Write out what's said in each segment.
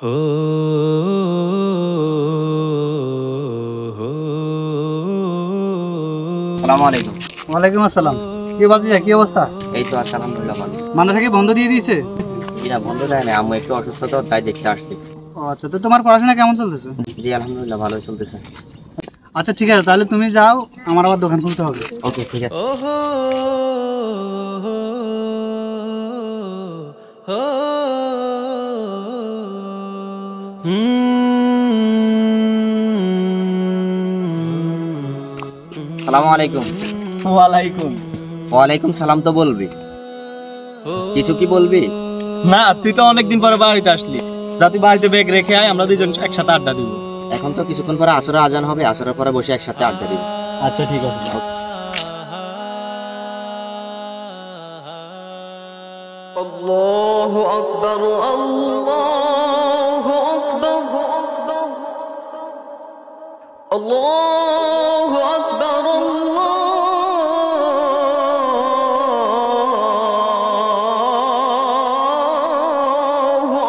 हो আসসালামু আলাইকুম। ওয়ালাইকুম আসসালাম। কি বলছিস, কি অবস্থা? এই তো আছে আলহামদুলিল্লাহ ভালো। মাদ্রাসা কি বন্ধ দিয়ে দিয়েছে? না বন্ধ দেয় না, আম্মু একটু অসুস্থ তো তাই দেখতে আসছি। ও আচ্ছা, তো তোমার পড়াশোনা কেমন চলতেছে? জি আলহামদুলিল্লাহ ভালোই চলতেছে। আচ্ছা ঠিক আছে, তাহলে তুমি যাও, আমার আবার দোকান খুলতে হবে। ওকে ঠিক আছে। हो আসসালামু আলাইকুম। ওয়ালাইকুম। ওয়ালাইকুম সালাম তো বলবি, কিছু কি বলবি? না, তুই তো অনেকদিন পরে বাড়িতে আসলি, যা তুই বাড়িতে ব্যাগ রেখে আয়, আমরা দুজন একসাথে আড্ডা দিব। এখন তো কিছুক্ষণ পরে আসরের আজান হবে, আসরের পরে বসে একসাথে আড্ডা দিব। আচ্ছা ঠিক আছে। الله أكبر الله أكبر الله أكبر الله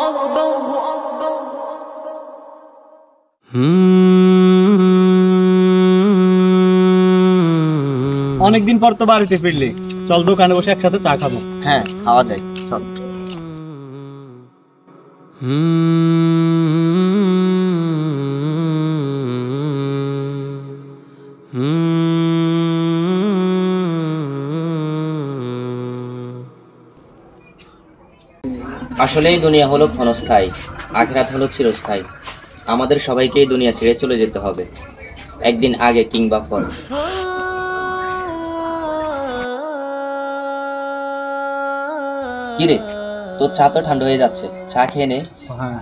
أكبر অনেকদিন পর তো বাড়িতে ফিরলি, চল দোকানে বসে একসাথে চা খাবো। হ্যাঁ খাওয়া যায়, চল। আসলে এই দুনিয়া হলো ক্ষণস্থায়ী, আখিরাত হলো চিরস্থায়ী। আমাদের সবাইকে এই দুনিয়া ছেড়ে চলে যেতে হবে, একদিন আগে কিংবা পরে। কিরে, তোর চা তো ঠান্ডা হয়ে যাচ্ছে, চা খেয়ে নে। হ্যাঁ,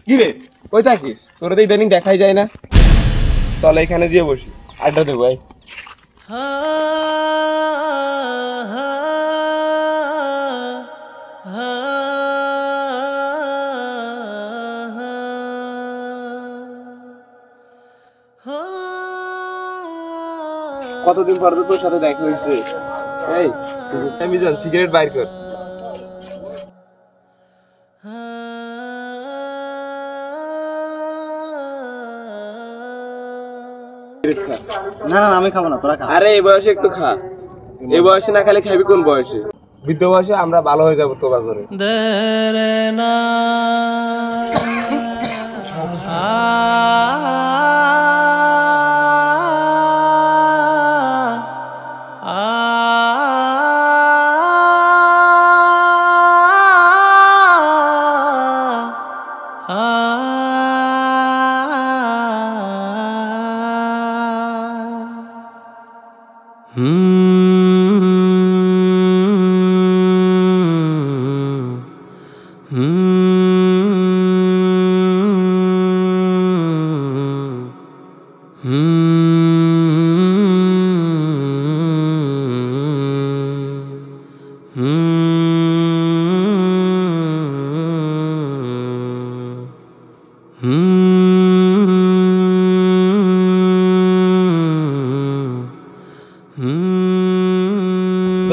কি রে, কই থাকিস? তোরা তো ইদানিং দেখাই যায় না। চল এখানে যেয়ে বসি, আড্ডা দেবো। ভাই কতদিন পর তো তোর সাথে দেখা হয়েছে। এই আমি জান, সিগারেট বাইর কর। না না, আমি খাবো না, তোরা খা। আরে এই বয়সে একটু খা, এই বয়সে না খালি খাবি কোন বয়সে? বৃদ্ধ বয়সে আমরা ভালো হয়ে যাবো তোবা করে।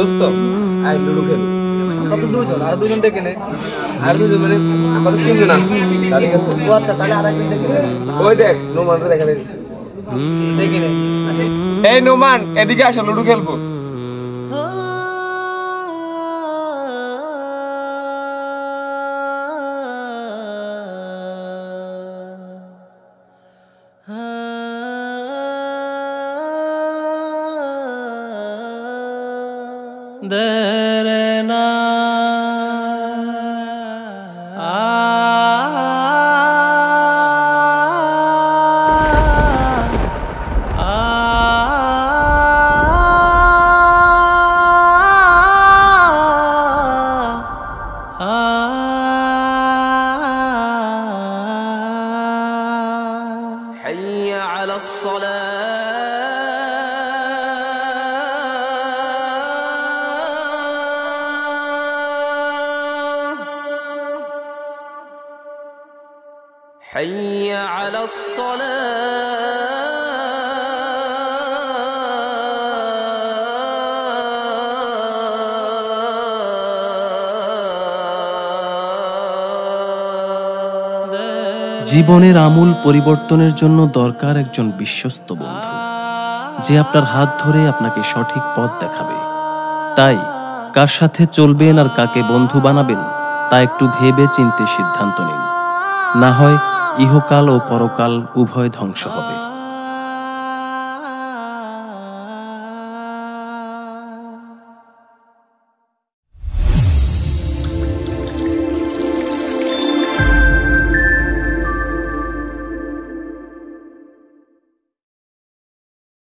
দোস্ত আই লুডো খেলি। আমরা তো দুজন, আর দুজন দেখে নে। আর দুজন মানে আমরা তো তিনজন আছি। ঠিক আছে। ও আচ্ছা, তাহলে আরেকজন দেখে নে। ওই দেখ নোমান তো দেখে নিয়েছি। দেখে নে। এই নোমান এদিকে আসো, লুডো খেলবো। حي على الصلاة حي على الصلاة জীবনের আমূল পরিবর্তনের জন্য দরকার একজন বিশ্বস্ত বন্ধু, যে আপনার হাত ধরে আপনাকে সঠিক পথ দেখাবে। তাই কার সাথে চলবেন আর কাকে বন্ধু বানাবেন তা একটু ভেবে চিন্তে সিদ্ধান্ত নিন, না হয় ইহকাল ও পরকাল উভয় ধ্বংস হবে।